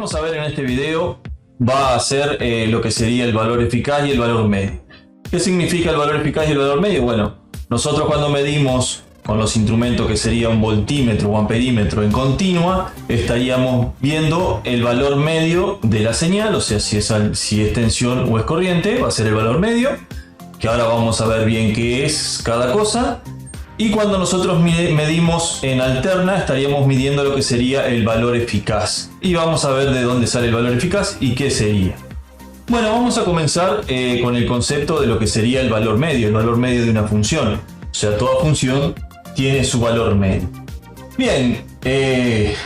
vamos a ver en este video va a ser lo que sería el valor eficaz y el valor medio. ¿Qué significa el valor eficaz y el valor medio? Bueno, nosotros cuando medimos con los instrumentos que sería un voltímetro o amperímetro en continua, estaríamos viendo el valor medio de la señal, o sea, si es tensión o es corriente, va a ser el valor medio, que ahora vamos a ver bien qué es cada cosa. Y cuando nosotros medimos en alterna, estaríamos midiendo lo que sería el valor eficaz. Y vamos a ver de dónde sale el valor eficaz y qué sería. Bueno, vamos a comenzar con el concepto de lo que sería el valor medio de una función. O sea, toda función tiene su valor medio. Bien,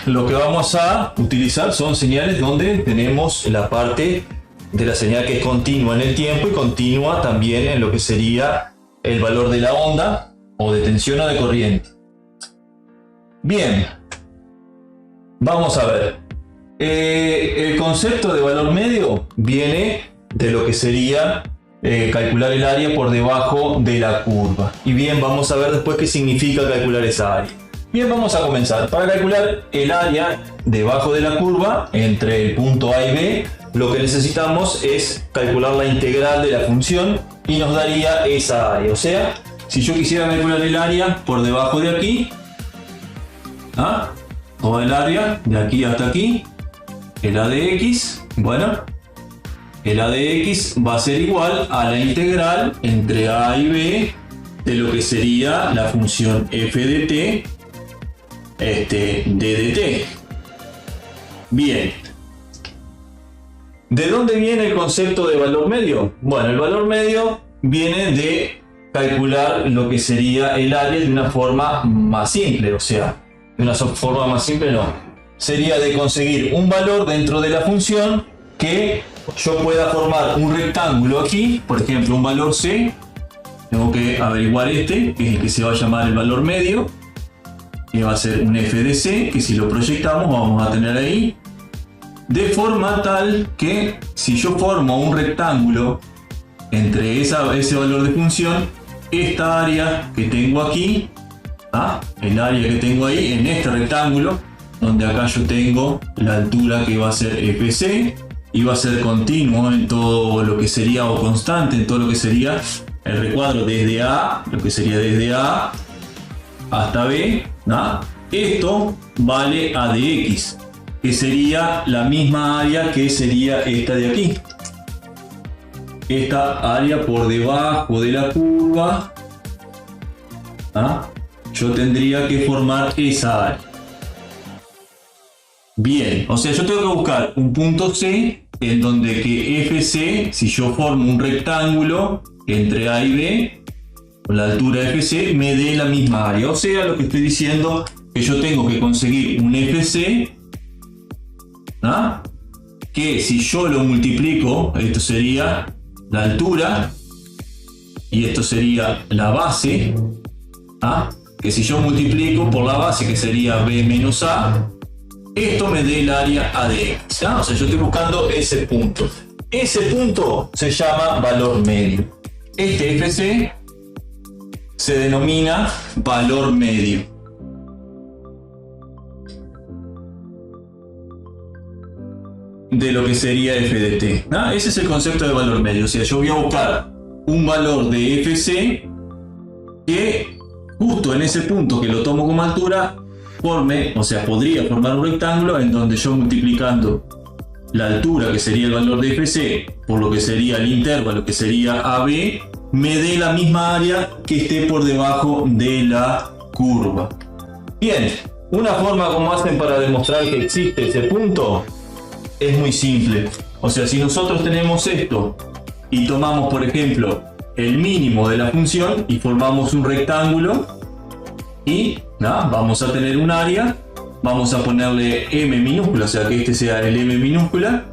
lo que vamos a utilizar son señales donde tenemos la parte de la señal que es continua en el tiempo y continua también en lo que sería el valor de la onda o de tensión o de corriente. Bien, vamos a ver. El concepto de valor medio viene de lo que sería calcular el área por debajo de la curva. Y bien, vamos a ver después qué significa calcular esa área. Bien, vamos a comenzar. Para calcular el área debajo de la curva, entre el punto A y B, lo que necesitamos es calcular la integral de la función y nos daría esa área. O sea, si yo quisiera calcular el área por debajo de aquí, toda el área de aquí hasta aquí, el A de X, bueno, el A de X va a ser igual a la integral entre A y B de lo que sería la función f de t, d de t. Bien. ¿De dónde viene el concepto de valor medio? Bueno, el valor medio viene de calcular lo que sería el área de una forma más simple, o sea, de una forma más simple no. Sería de conseguir un valor dentro de la función que yo pueda formar un rectángulo aquí, por ejemplo un valor C, tengo que averiguar este, que es el que se va a llamar el valor medio, que va a ser un f de C, que si lo proyectamos vamos a tener ahí, de forma tal que si yo formo un rectángulo entre ese valor de función, esta área que tengo aquí, el área que tengo ahí en este rectángulo, donde acá yo tengo la altura que va a ser fc y va a ser continuo en todo lo que sería, o constante en todo lo que sería el recuadro desde A, lo que sería desde A hasta B, esto vale A de X, que sería la misma área que sería esta de aquí. Esta área por debajo de la curva, yo tendría que formar esa área. Bien, o sea, yo tengo que buscar un punto C en donde que FC, si yo formo un rectángulo entre A y B, con la altura FC, me dé la misma área. O sea, lo que estoy diciendo que yo tengo que conseguir un FC, que si yo lo multiplico, esto sería la altura y esto sería la base, que si yo multiplico por la base, que sería B menos A, esto me dé el área A de X. O sea, yo estoy buscando ese punto. Ese punto se llama valor medio. Este FC se denomina valor medio. De lo que sería f de t. Ese es el concepto de valor medio. O sea, yo voy a buscar un valor de fc que justo en ese punto que lo tomo como altura forme, o sea, podría formar un rectángulo en donde yo multiplicando la altura, que sería el valor de fc, por lo que sería el intervalo, que sería AB, me dé la misma área que esté por debajo de la curva. Bien, una forma como hacen para demostrar que existe ese punto es muy simple. O sea, si nosotros tenemos esto y tomamos, por ejemplo, el mínimo de la función y formamos un rectángulo y vamos a tener un área, vamos a ponerle m minúscula, o sea que este sea el m minúscula.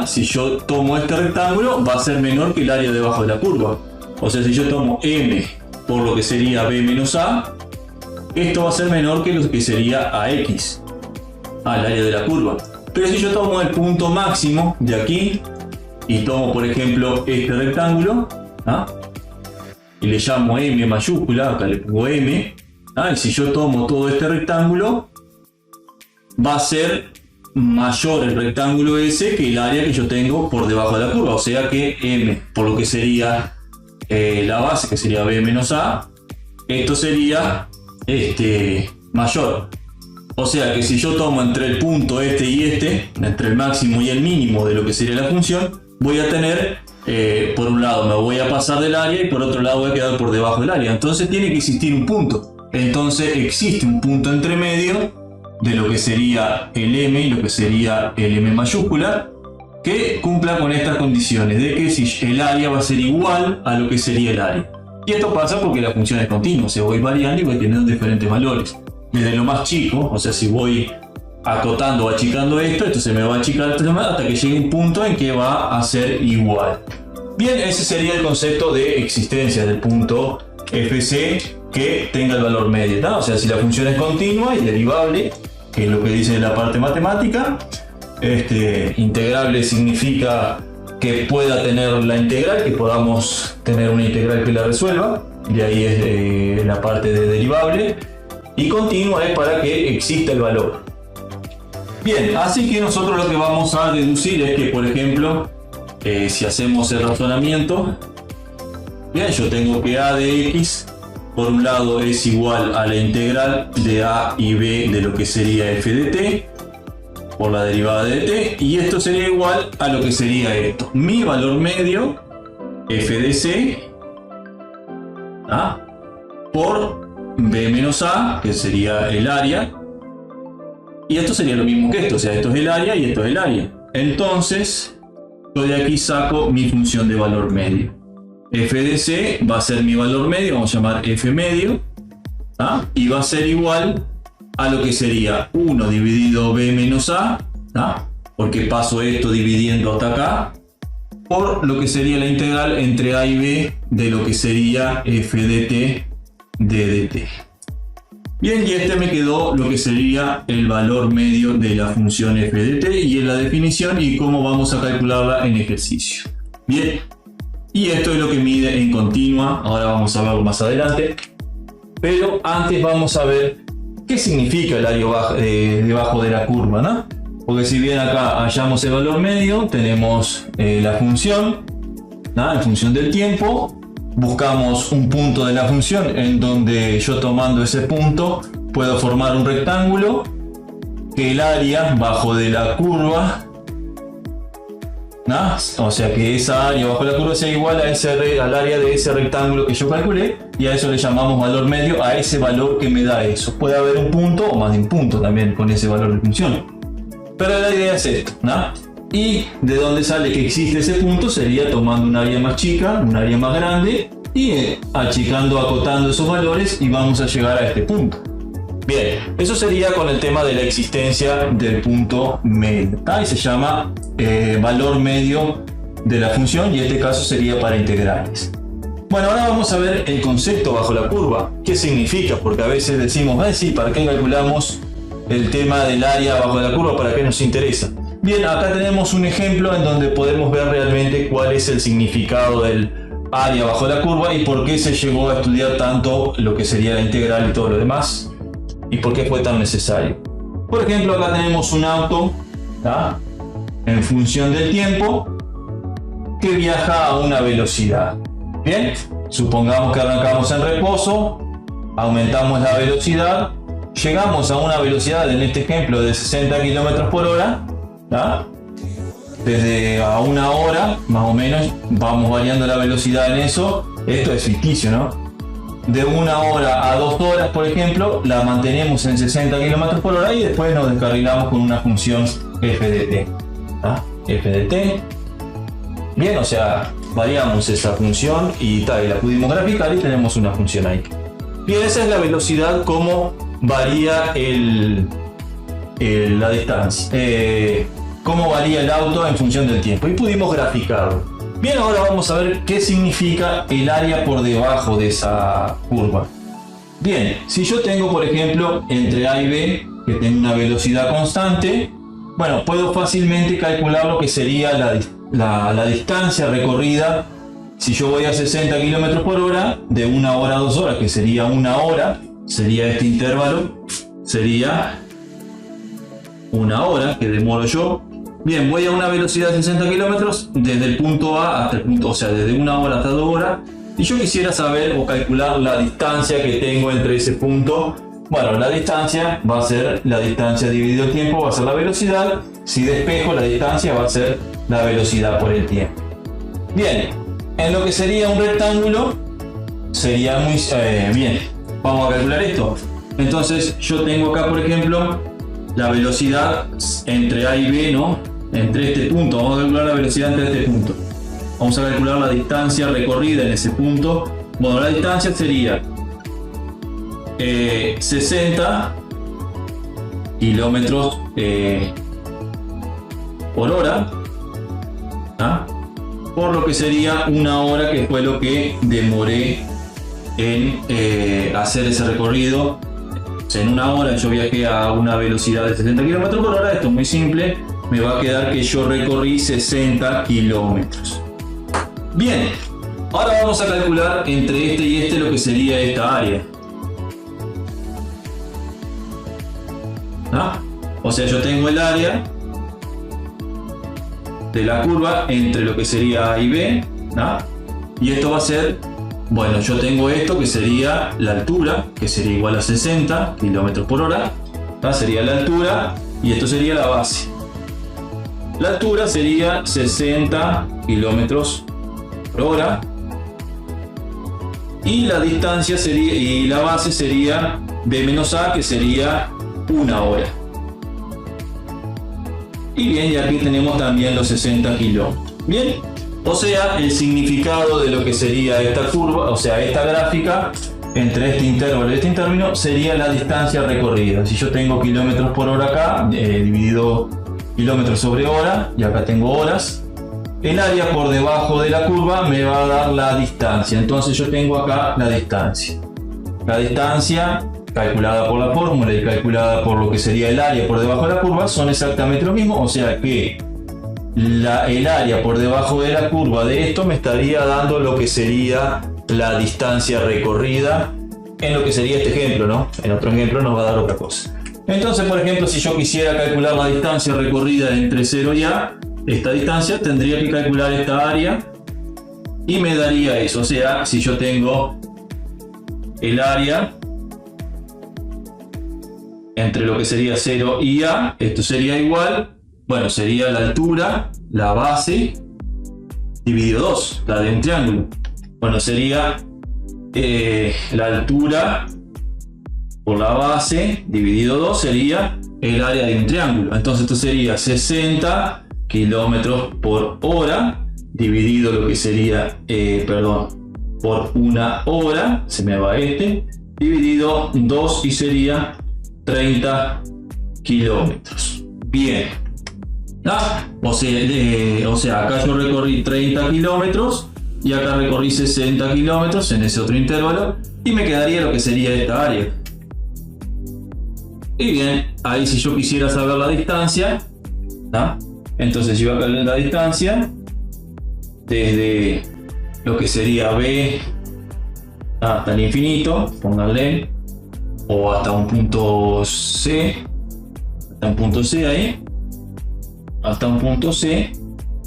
Si yo tomo este rectángulo va a ser menor que el área debajo de la curva. O sea, si yo tomo m por lo que sería b menos a, esto va a ser menor que lo que sería ax, el área de la curva. Pero si yo tomo el punto máximo de aquí y tomo, por ejemplo, este rectángulo, y le llamo m mayúscula, acá le pongo m, y si yo tomo todo este rectángulo, va a ser mayor el rectángulo S que el área que yo tengo por debajo de la curva. O sea que M, por lo que sería la base, que sería B menos A, esto sería mayor. O sea que si yo tomo entre el punto este y este, entre el máximo y el mínimo de lo que sería la función, voy a tener, por un lado me voy a pasar del área y por otro lado voy a quedar por debajo del área. Entonces tiene que existir un punto. Entonces existe un punto entre medio de lo que sería el M y lo que sería el M mayúscula, que cumpla con estas condiciones de que si el área va a ser igual a lo que sería el área. Y esto pasa porque la función es continua, o sea, voy variando y voy teniendo diferentes valores. Desde lo más chico, o sea, si voy acotando o achicando esto se me va a achicar hasta que llegue un punto en que va a ser igual. Bien, ese sería el concepto de existencia del punto FC que tenga el valor medio, ¿no? O sea, si la función es continua y derivable, que es lo que dice la parte matemática, integrable significa que pueda tener la integral, que podamos tener una integral que la resuelva, de ahí es la parte de derivable, y continua es para que exista el valor. Bien, así que nosotros lo que vamos a deducir es que, por ejemplo, si hacemos el razonamiento, bien, yo tengo que A de X, por un lado es igual a la integral de A y B de lo que sería f de t, por la derivada de t, y esto sería igual a lo que sería esto, mi valor medio, f de c, por b menos a, que sería el área, y esto sería lo mismo que esto, o sea, esto es el área y esto es el área. Entonces, yo de aquí saco mi función de valor medio. F de c va a ser mi valor medio, vamos a llamar f medio, y va a ser igual a lo que sería 1 dividido b menos a, porque paso esto dividiendo hasta acá, por lo que sería la integral entre a y b de lo que sería f de t de dt. Bien, y me quedó lo que sería el valor medio de la función f de t y en la definición y cómo vamos a calcularla en ejercicio. Bien, y esto es lo que mide en continua, ahora vamos a verlo más adelante, pero antes vamos a ver qué significa el área debajo de la curva, ¿no? Porque si bien acá hallamos el valor medio, tenemos la función, en función del tiempo, buscamos un punto de la función en donde yo tomando ese punto puedo formar un rectángulo que el área bajo de la curva, o sea que esa área bajo la curva sea igual a al área de ese rectángulo que yo calculé, y a eso le llamamos valor medio, a ese valor que me da eso. Puede haber un punto o más de un punto también con ese valor de función, pero la idea es esto, y de dónde sale que existe ese punto sería tomando un área más chica, un área más grande, y achicando, acotando esos valores, y vamos a llegar a este punto. Bien, eso sería con el tema de la existencia del punto medio, y se llama valor medio de la función, y en este caso sería para integrales. Bueno, ahora vamos a ver el concepto bajo la curva. ¿Qué significa? Porque a veces decimos, sí, ¿para qué calculamos el tema del área bajo la curva? ¿Para qué nos interesa? Bien, acá tenemos un ejemplo en donde podemos ver realmente cuál es el significado del área bajo la curva y por qué se llegó a estudiar tanto lo que sería la integral y todo lo demás, y por qué fue tan necesario. Por ejemplo, acá tenemos un auto, en función del tiempo, que viaja a una velocidad. Bien, supongamos que arrancamos en reposo, aumentamos la velocidad, llegamos a una velocidad, en este ejemplo, de 60 km por hora, desde a una hora, más o menos, vamos variando la velocidad en eso. Esto es ficticio, ¿no? De una hora a 2 horas, por ejemplo, la mantenemos en 60 km por hora y después nos descarrilamos con una función f de t. F de t. Bien, o sea, variamos esa función y la pudimos graficar y tenemos una función ahí. Bien, esa es la velocidad, cómo varía la distancia. Cómo varía el auto en función del tiempo, y pudimos graficarlo. Bien, ahora vamos a ver qué significa el área por debajo de esa curva. Bien, si yo tengo, por ejemplo, entre A y B, que tengo una velocidad constante, bueno, puedo fácilmente calcular lo que sería la distancia recorrida. Si yo voy a 60 km por hora, de una hora a 2 horas, que sería una hora, sería este intervalo, sería una hora que demoro yo. Bien, voy a una velocidad de 60 kilómetros desde el punto A hasta el punto, o sea, desde una hora hasta 2 horas. Y yo quisiera saber o calcular la distancia que tengo entre ese punto. Bueno, la distancia va a ser la distancia dividido el tiempo, va a ser la velocidad. Si despejo, la distancia va a ser la velocidad por el tiempo. Bien, en lo que sería un rectángulo, sería muy bien. Vamos a calcular esto. Entonces, yo tengo acá, por ejemplo, la velocidad entre A y B, ¿no? Entre este punto, vamos a calcular la velocidad entre este punto. Vamos a calcular la distancia recorrida en ese punto. Bueno, la distancia sería 60 kilómetros por hora, ¿ah? Por lo que sería una hora, que fue lo que demoré en hacer ese recorrido. O sea, en una hora yo viajé a una velocidad de 60 kilómetros por hora. Esto es muy simple, me va a quedar que yo recorrí 60 kilómetros. Bien, ahora vamos a calcular entre este y este lo que sería esta área. ¿Ah? O sea, yo tengo el área de la curva entre lo que sería A y B, ¿no? Y esto va a ser, bueno, yo tengo esto que sería la altura, que sería igual a 60 kilómetros por hora, ¿no? Sería la altura, y esto sería la base. La altura sería 60 kilómetros por hora, y la distancia sería, y la base sería B menos A, que sería una hora. Y bien, y aquí tenemos también los 60 kilómetros. Bien, o sea, el significado de lo que sería esta curva, o sea, esta gráfica entre este intervalo y este término, sería la distancia recorrida. Si yo tengo kilómetros por hora acá, dividido kilómetros sobre hora, y acá tengo horas, el área por debajo de la curva me va a dar la distancia. Entonces yo tengo acá la distancia. La distancia calculada por la fórmula y calculada por lo que sería el área por debajo de la curva son exactamente lo mismo, o sea que el área por debajo de la curva de esto me estaría dando lo que sería la distancia recorrida en lo que sería este ejemplo, ¿no? En otro ejemplo nos va a dar otra cosa. Entonces, por ejemplo, si yo quisiera calcular la distancia recorrida entre 0 y A, esta distancia, tendría que calcular esta área y me daría eso. O sea, si yo tengo el área entre lo que sería 0 y A, esto sería igual, bueno, sería la altura, la base, dividido 2, la de un triángulo. Bueno, sería la altura por la base, dividido 2, sería el área de un triángulo. Entonces esto sería 60 kilómetros por hora, dividido lo que sería, por una hora, se me va dividido 2 y sería 30 kilómetros. Bien. O sea, acá yo recorrí 30 kilómetros y acá recorrí 60 kilómetros en ese otro intervalo y me quedaría lo que sería esta área. Y bien, ahí si yo quisiera saber la distancia, entonces yo acá la distancia desde lo que sería B hasta el infinito, pónganle, o hasta un punto C, hasta un punto C,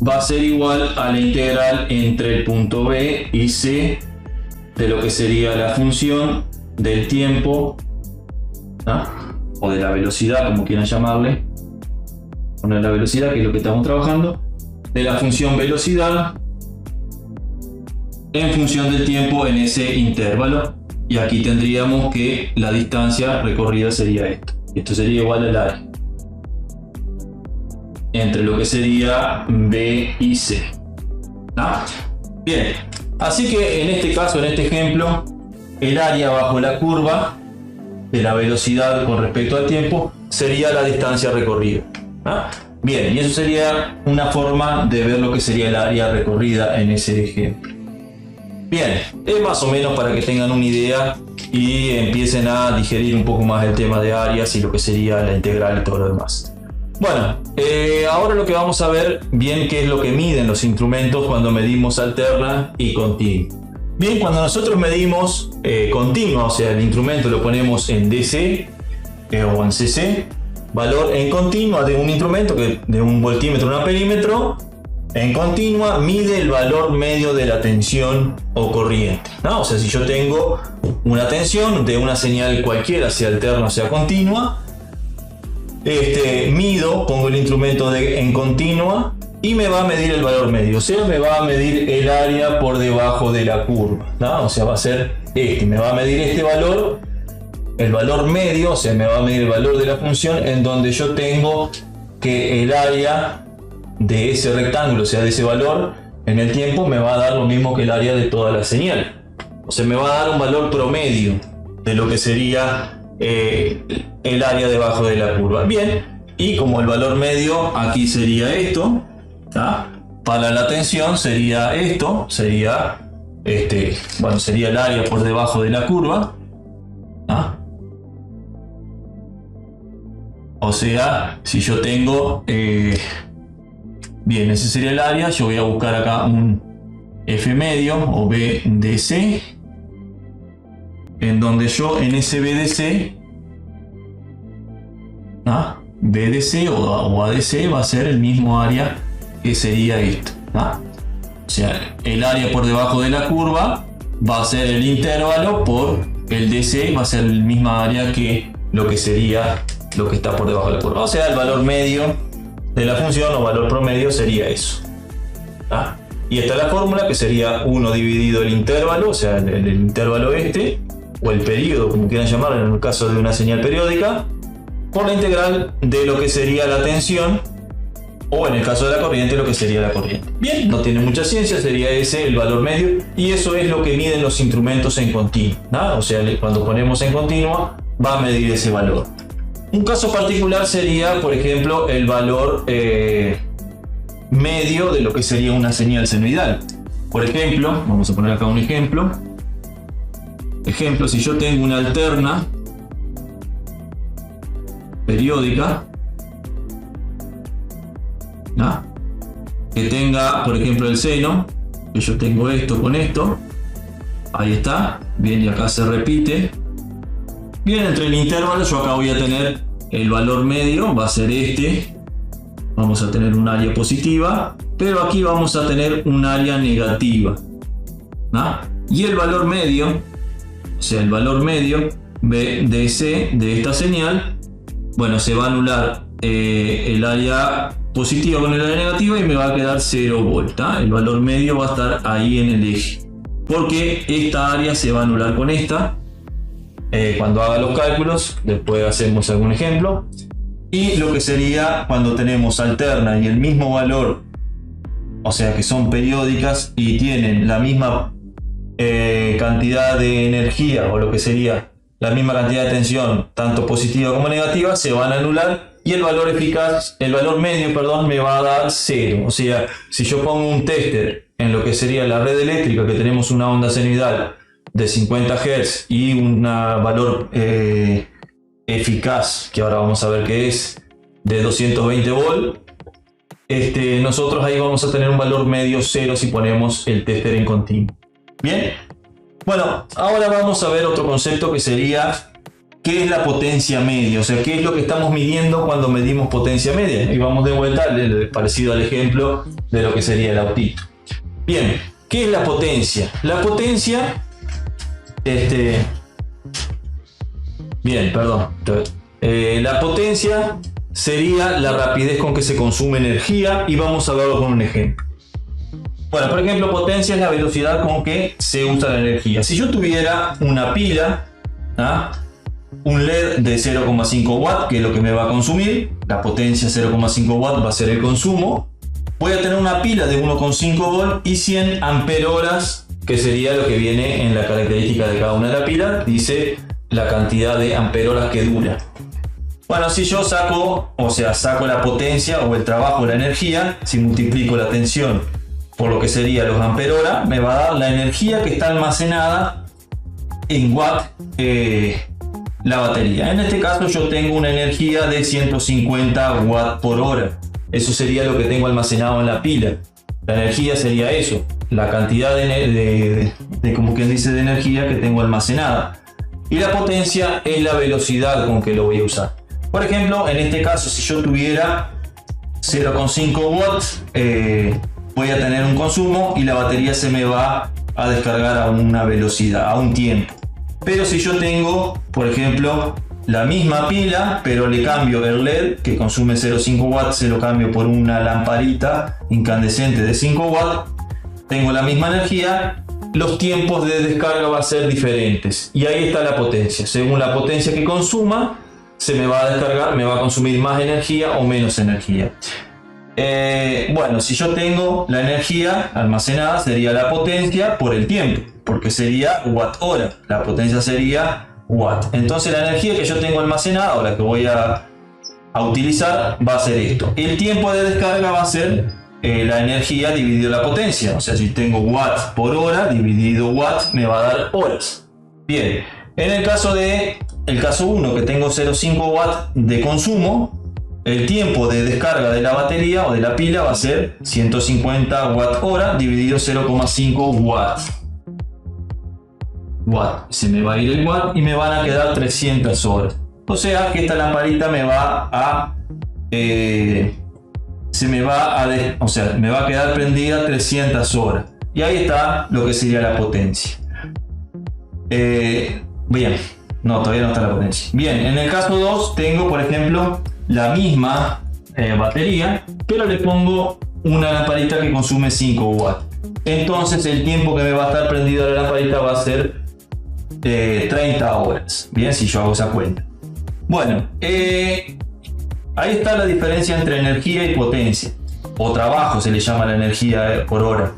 va a ser igual a la integral entre el punto B y C de lo que sería la función del tiempo, o de la velocidad, como quieran llamarle, poner la velocidad, que es lo que estamos trabajando, de la función velocidad en función del tiempo en ese intervalo. Y aquí tendríamos que la distancia recorrida sería esto. Esto sería igual al área entre lo que sería B y C. Bien, así que en este caso, en este ejemplo, el área bajo la curva de la velocidad con respecto al tiempo sería la distancia recorrida. Bien, y eso sería una forma de ver lo que sería el área recorrida en ese ejemplo. Bien, es más o menos para que tengan una idea y empiecen a digerir un poco más el tema de áreas y lo que sería la integral y todo lo demás. Bueno, ahora lo que vamos a ver bien qué es lo que miden los instrumentos cuando medimos alterna y continua. Bien, cuando nosotros medimos continua, o sea, el instrumento lo ponemos en DC o en CC, valor en continua de un instrumento, que de un voltímetro, un amperímetro, en continua mide el valor medio de la tensión o corriente, ¿no? O sea, si yo tengo una tensión de una señal cualquiera, sea alterna o sea continua, mido, pongo el instrumento en continua y me va a medir el valor medio, o sea, me va a medir el área por debajo de la curva, ¿no? O sea, va a ser me va a medir este valor, el valor medio, o sea, me va a medir el valor de la función en donde yo tengo que el área de ese rectángulo, o sea, de ese valor en el tiempo, me va a dar lo mismo que el área de toda la señal. O sea, me va a dar un valor promedio de lo que sería el área debajo de la curva. Bien, y como el valor medio aquí sería esto, ¿tá? Para la tensión sería esto, sería sería el área por debajo de la curva, ¿tá? O sea, si yo tengo bien, ese sería el área, yo voy a buscar acá un F medio o BDC, en donde yo en ese BDC, BDC o ADC va a ser el mismo área que sería esto, o sea, el área por debajo de la curva va a ser el intervalo por el DC, va a ser el misma área que lo que sería lo que está por debajo de la curva, o sea, el valor medio de la función o valor promedio sería eso. Y esta es la fórmula, que sería 1 dividido el intervalo, o sea, el intervalo o el periodo, como quieran llamarlo en el caso de una señal periódica, por la integral de lo que sería la tensión, o en el caso de la corriente, lo que sería la corriente. Bien, no tiene mucha ciencia, sería ese el valor medio, y eso es lo que miden los instrumentos en continua. O sea, cuando ponemos en continua, va a medir ese valor. Un caso particular sería, por ejemplo, el valor medio de lo que sería una señal senoidal. Por ejemplo, vamos a poner acá un ejemplo. Ejemplo, si yo tengo una alterna periódica, que tenga, por ejemplo, el seno, que yo tengo esto con esto, ahí está, bien, y acá se repite. Bien, entre el intervalo yo acá voy a tener el valor medio, va a ser vamos a tener un área positiva, pero aquí vamos a tener un área negativa, y el valor medio, o sea, el valor medio BDC de esta señal, bueno, se va a anular el área positiva con el área negativa y me va a quedar 0 volt. El valor medio va a estar ahí en el eje, porque esta área se va a anular con esta. Cuando haga los cálculos, después hacemos algún ejemplo. Y lo que sería cuando tenemos alterna y el mismo valor, o sea que son periódicas y tienen la misma cantidad de energía, o lo que sería la misma cantidad de tensión, tanto positiva como negativa, se van a anular y el valor medio, me va a dar 0. O sea, si yo pongo un tester en lo que sería la red eléctrica, que tenemos una onda senoidal de 50 Hz y un valor eficaz, que ahora vamos a ver qué es, de 220 volt, nosotros ahí vamos a tener un valor medio 0 si ponemos el tester en continuo. Bien, bueno, ahora vamos a ver otro concepto que sería ¿qué es la potencia media? O sea, ¿qué es lo que estamos midiendo cuando medimos potencia media? Y vamos de vuelta parecido al ejemplo de lo que sería el autito. Bien, ¿qué es la potencia? La potencia, la potencia sería la rapidez con que se consume energía, y vamos a verlo con un ejemplo. Bueno, por ejemplo, potencia es la velocidad con que se usa la energía. Si yo tuviera una pila, un LED de 0,5 watts, que es lo que me va a consumir, la potencia 0,5 watts va a ser el consumo. Voy a tener una pila de 1,5 volt y 100 amperohoras, que sería lo que viene en la característica de cada una de las pilas, dice la cantidad de amperohoras que dura. Bueno, si yo saco la potencia o el trabajo, la energía, si multiplico la tensión por lo que sería los amperohoras, me va a dar la energía que está almacenada en watt la batería. En este caso yo tengo una energía de 150 watts por hora. Eso sería lo que tengo almacenado en la pila. La energía sería eso, la cantidad como quien dice, de energía que tengo almacenada. Y la potencia es la velocidad con que lo voy a usar. Por ejemplo, en este caso, si yo tuviera 0,5 watts, voy a tener un consumo y la batería se me va a descargar a una velocidad, a un tiempo. Pero si yo tengo, por ejemplo, la misma pila, pero le cambio el LED que consume 0,5 watts, se lo cambio por una lamparita incandescente de 5 watts, tengo la misma energía, los tiempos de descarga van a ser diferentes. Y ahí está la potencia. Según la potencia que consuma, se me va a descargar, me va a consumir más energía o menos energía. Bueno, si yo tengo la energía almacenada, sería la potencia por el tiempo, porque sería watt hora. La potencia sería watt. Entonces la energía que yo tengo almacenada o la que voy a utilizar va a ser esto. El tiempo de descarga va a ser la energía dividido la potencia. O sea, si tengo watt por hora dividido watt, me va a dar horas. Bien, en el caso 1, que tengo 0,5 watt de consumo, el tiempo de descarga de la batería o de la pila va a ser 150 watt hora dividido 0,5 watt. Se me va a ir el watt y me van a quedar 300 horas. O sea que esta lamparita me va a me va a quedar prendida 300 horas. Y ahí está lo que sería la potencia. Bien, no, todavía no está la potencia. Bien, en el caso 2 tengo, por ejemplo, la misma batería, pero le pongo una lamparita que consume 5 watts. Entonces el tiempo que me va a estar prendida la lamparita va a ser 30 horas. Bien, si yo hago esa cuenta. Bueno, ahí está la diferencia entre energía y potencia. O trabajo se le llama la energía por hora.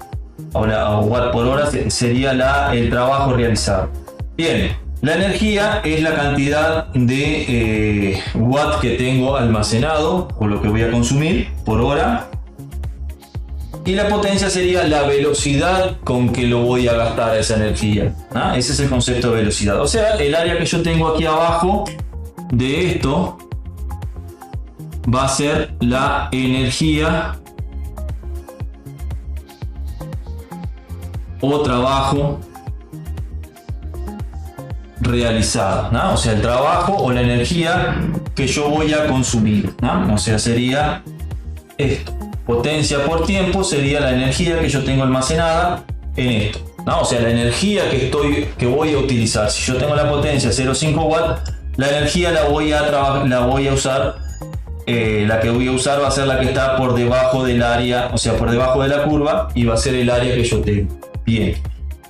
Ahora, watt por hora sería el trabajo realizado. Bien, la energía es la cantidad de watt que tengo almacenado, o lo que voy a consumir por hora. Y la potencia sería la velocidad con que lo voy a gastar esa energía. ¿Ah? Ese es el concepto de velocidad. O sea, el área que yo tengo aquí abajo de esto va a ser la energía o trabajo realizado, ¿no? O sea, el trabajo o la energía que yo voy a consumir, ¿no? O sea, sería esto. Potencia por tiempo sería la energía que yo tengo almacenada en esto, ¿no? O sea, la energía que voy a utilizar. Si yo tengo la potencia 0,5 watts, la energía la voy a usar. La que voy a usar va a ser la que está por debajo del área, o sea, por debajo de la curva, y va a ser el área que yo tengo. Bien,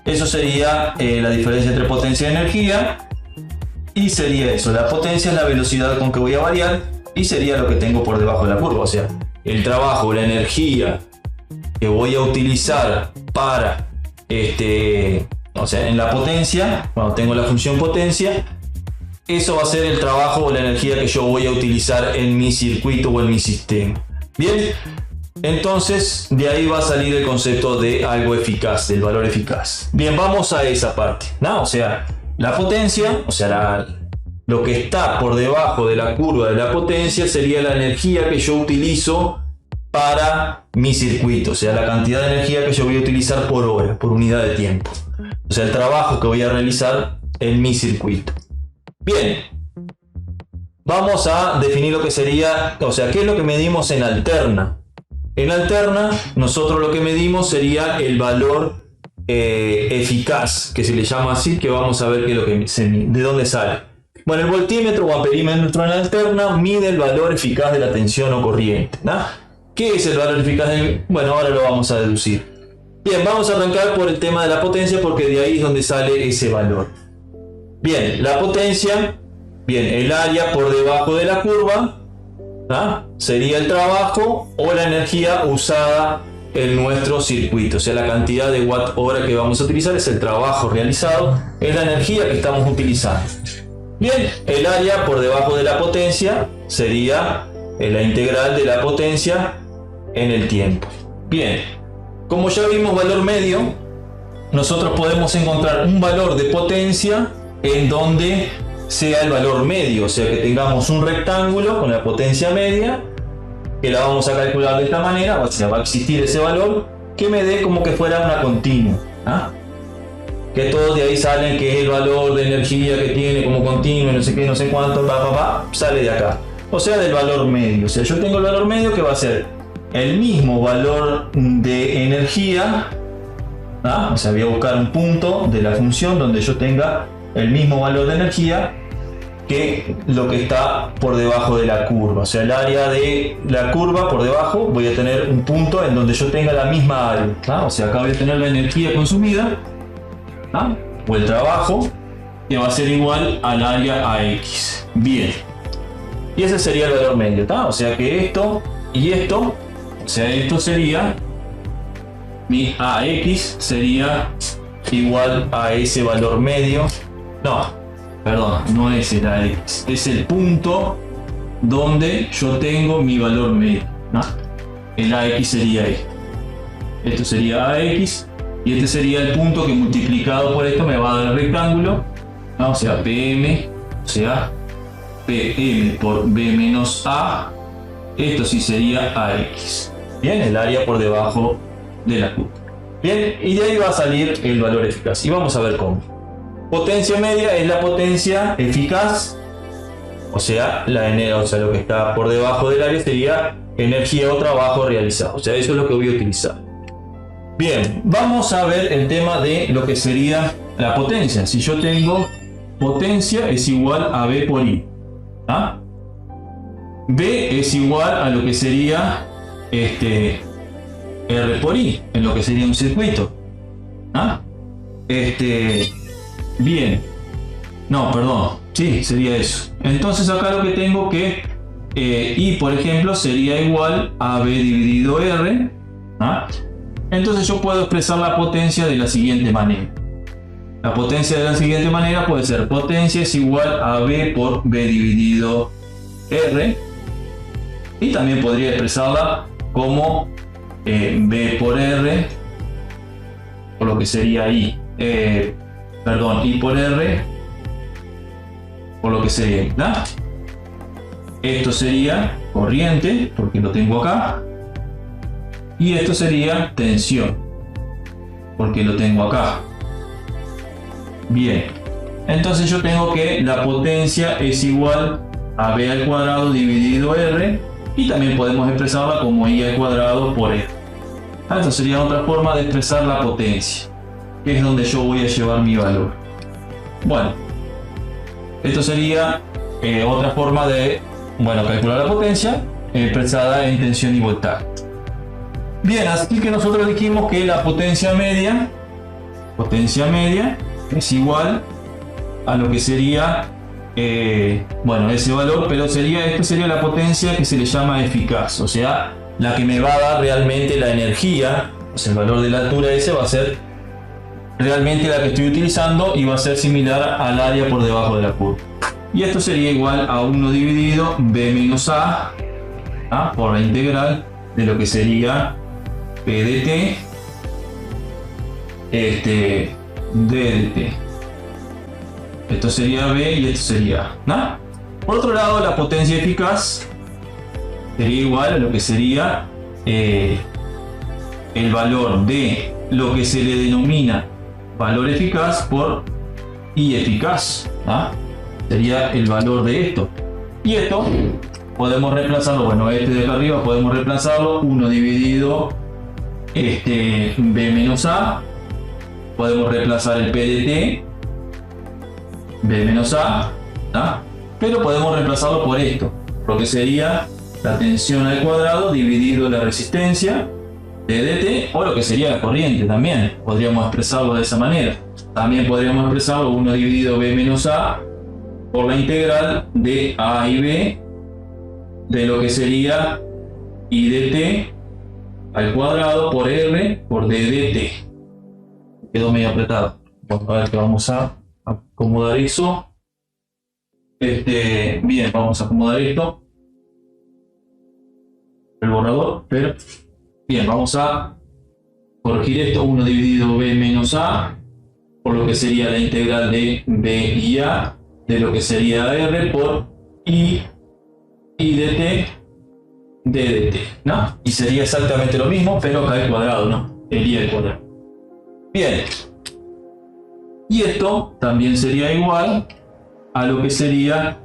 eso sería la diferencia entre potencia y energía, y sería eso. La potencia es la velocidad con que voy a variar, y sería lo que tengo por debajo de la curva, o sea, el trabajo, la energía que voy a utilizar para o sea, en la potencia, cuando tengo la función potencia, eso va a ser el trabajo o la energía que yo voy a utilizar en mi circuito o en mi sistema. Bien, entonces de ahí va a salir el concepto de algo eficaz, del valor eficaz. Bien, vamos a esa parte, ¿no? O sea, la potencia, o sea, lo que está por debajo de la curva de la potencia sería la energía que yo utilizo para mi circuito, o sea, la cantidad de energía que yo voy a utilizar por hora, por unidad de tiempo. O sea, el trabajo que voy a realizar en mi circuito. Bien, vamos a definir lo que sería, o sea, ¿qué es lo que medimos en alterna? En alterna, nosotros lo que medimos sería el valor eficaz, que se le llama así, que vamos a ver qué es lo que se mide, de dónde sale. Bueno, el voltímetro o amperímetro en alterna mide el valor eficaz de la tensión o corriente, ¿no? ¿Qué es el valor eficaz? Bueno, ahora lo vamos a deducir. Bien, vamos a arrancar por el tema de la potencia, porque de ahí es donde sale ese valor. Bien, la potencia, bien, el área por debajo de la curva, ¿ah? Sería el trabajo o la energía usada en nuestro circuito. O sea, la cantidad de watt hora que vamos a utilizar es el trabajo realizado, es la energía que estamos utilizando. Bien, el área por debajo de la potencia sería la integral de la potencia en el tiempo. Bien, como ya vimos valor medio, nosotros podemos encontrar un valor de potencia en donde sea el valor medio, o sea que tengamos un rectángulo con la potencia media, que la vamos a calcular de esta manera, o sea, va a existir ese valor que me dé como que fuera una continua, ¿ah? que todos de ahí salen, que es el valor de energía que tiene como continuo, no sé qué, no sé cuánto, sale de acá. O sea, del valor medio. O sea, yo tengo el valor medio que va a ser el mismo valor de energía. O sea, voy a buscar un punto de la función donde yo tenga el mismo valor de energía que lo que está por debajo de la curva. O sea, el área de la curva por debajo, voy a tener un punto en donde yo tenga la misma área. O sea, acá voy a tener la energía consumida o el trabajo, que va a ser igual al área AX. Bien. Y ese sería el valor medio. O sea que esto y esto, o sea, esto sería mi AX sería igual a ese valor medio. No, perdón, no es el AX, es el punto donde yo tengo mi valor medio. El AX sería esto. Esto sería AX y este sería el punto que multiplicado por esto me va a dar el rectángulo. O sea, PM, o sea, PM por B menos A. Esto sí sería AX. Bien, el área por debajo de la curva. Bien, y de ahí va a salir el valor eficaz. Y vamos a ver cómo. Potencia media es la potencia eficaz, o sea, lo que está por debajo del área sería energía o trabajo realizado. O sea, eso es lo que voy a utilizar. Bien, vamos a ver el tema de lo que sería la potencia. Si yo tengo potencia es igual a B por I. B es igual a lo que sería R por I, en lo que sería un circuito. Bien. No, perdón. Sí, sería eso. Entonces acá lo que tengo que I, por ejemplo, sería igual a B dividido R. Entonces yo puedo expresar la potencia de la siguiente manera. La potencia de la siguiente manera puede ser potencia es igual a B por B dividido R. Y también podría expresarla como B por R, o lo que sería I. I por R, por lo que sería, esto sería corriente, porque lo tengo acá, y esto sería tensión, porque lo tengo acá. Bien, entonces yo tengo que la potencia es igual a B al cuadrado dividido R, y también podemos expresarla como I al cuadrado por R. Esta sería otra forma de expresar la potencia, que es donde yo voy a llevar mi valor. Bueno, esto sería otra forma de calcular la potencia expresada en tensión y voltaje. Bien, así que nosotros dijimos que la potencia media es igual a lo que sería ese valor, pero esto sería la potencia que se le llama eficaz, o sea, la que me va a dar realmente la energía. O sea, el valor de la altura ese va a ser realmente la que estoy utilizando y va a ser similar al área por debajo de la curva. Y esto sería igual a 1 dividido B menos A, por la integral de lo que sería P de T D de T. Esto sería B y esto sería A. Por otro lado, la potencia eficaz sería igual a lo que sería el valor de lo que se le denomina valor eficaz por I eficaz. Sería el valor de esto. Y esto podemos reemplazarlo, este de acá arriba podemos reemplazarlo 1 dividido B menos A. Podemos reemplazar el P de T, B menos A, pero podemos reemplazarlo por esto, lo que sería la tensión al cuadrado dividido la resistencia de dt, o lo que sería la corriente también. Podríamos expresarlo de esa manera. También podríamos expresarlo 1 dividido B menos A por la integral de A y B de lo que sería I de T al cuadrado por R por D de T. Quedó medio apretado. A ver que vamos a acomodar eso. Bien, vamos a acomodar esto. El borrador, pero bien, vamos a corregir esto. 1 dividido B menos A por lo que sería la integral de B y A de lo que sería R por I de T D de T, y sería exactamente lo mismo, pero acá al cuadrado, el I al cuadrado. Bien, Y esto también sería igual a lo que sería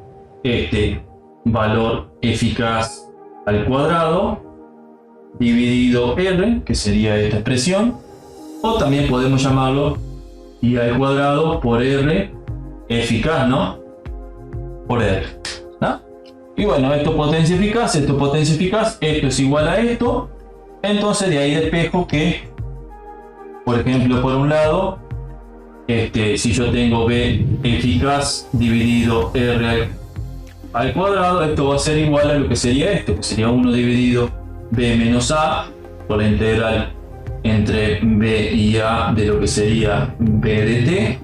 este valor eficaz al cuadrado dividido R, que sería esta expresión, o también podemos llamarlo I al cuadrado por R eficaz, ¿no? Por R, ¿no? Y bueno, esto potencia eficaz, esto es igual a esto. Entonces de ahí despejo que, por ejemplo, por un lado, si yo tengo B eficaz dividido R al cuadrado, esto va a ser igual a lo que sería esto, que sería 1 dividido B menos A por la integral entre B y A de lo que sería B de T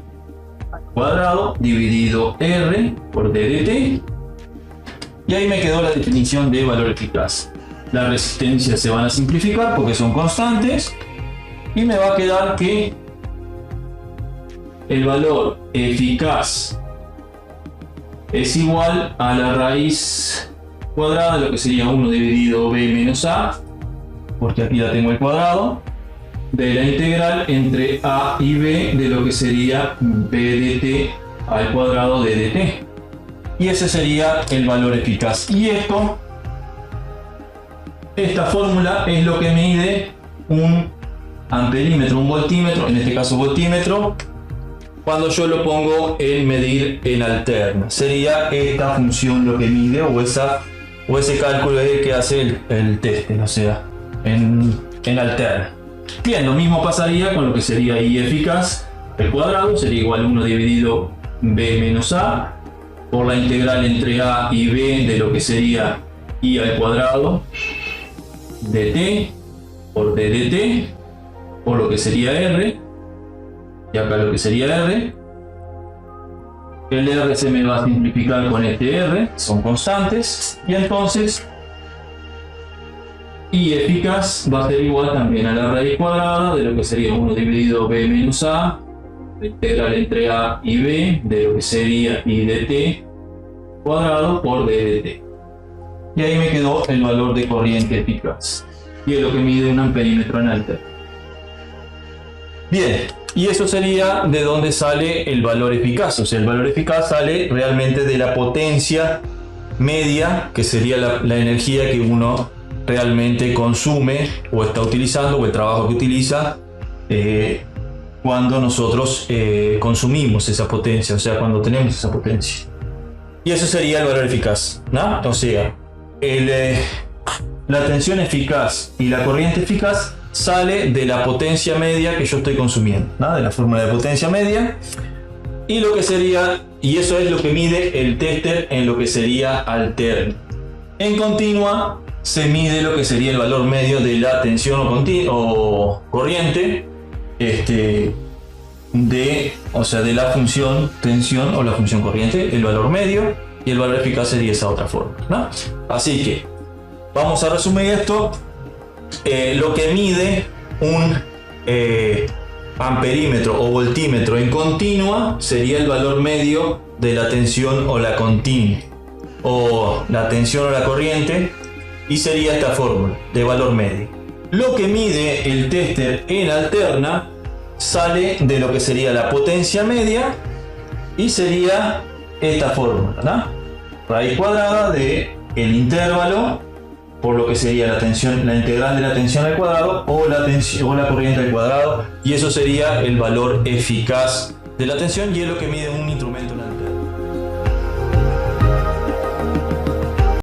al cuadrado dividido R por D de T. Y ahí me quedó la definición de valor eficaz. Las resistencias se van a simplificar porque son constantes y me va a quedar que el valor eficaz es igual a la raíz cuadrada de lo que sería 1 dividido B menos A, porque aquí ya tengo el cuadrado, de la integral entre A y B de lo que sería B de T al cuadrado de dt. Y ese sería el valor eficaz. Y esta fórmula es lo que mide un amperímetro, un voltímetro, en este caso voltímetro, cuando yo lo pongo en medir en alterna. Sería esta función lo que mide, o ese cálculo que hace el test, o sea, en alterna. Bien, lo mismo pasaría con lo que sería I eficaz al cuadrado, sería igual a 1 dividido B menos A por la integral entre A y B de lo que sería I al cuadrado dt por d dt por lo que sería R, y acá lo que sería R. El R se me va a simplificar con este R, son constantes, y entonces I eficaz va a ser igual también a la raíz cuadrada de lo que sería 1 dividido B menos A, la integral entre A y B de lo que sería I de T cuadrado por D de T. Y ahí me quedó el valor de corriente eficaz, y es lo que mide un amperímetro en alterna. Bien, y eso sería de dónde sale el valor eficaz. O sea, el valor eficaz sale realmente de la potencia media, que sería la energía que uno realmente consume o está utilizando, o el trabajo que utiliza cuando nosotros consumimos esa potencia, o sea, cuando tenemos esa potencia. Y eso sería el valor eficaz, ¿no? O sea, la tensión eficaz y la corriente eficaz sale de la potencia media que yo estoy consumiendo, ¿no? De la fórmula de potencia media. Y lo que sería, y eso es lo que mide el tester en lo que sería alterno. En continua se mide lo que sería el valor medio de la tensión o corriente, o sea, de la función tensión o la función corriente, el valor medio, y el valor eficaz sería esa otra forma, ¿no? Así que vamos a resumir esto. Lo que mide un amperímetro o voltímetro en continua sería el valor medio de la tensión o la continua, o la tensión o la corriente, y sería esta fórmula de valor medio. Lo que mide el tester en alterna sale de lo que sería la potencia media, y sería esta fórmula, ¿no? Raíz cuadrada de el intervalo por lo que sería la tensión, la integral de la tensión al cuadrado o la corriente al cuadrado, y eso sería el valor eficaz de la tensión, y es lo que mide un instrumento.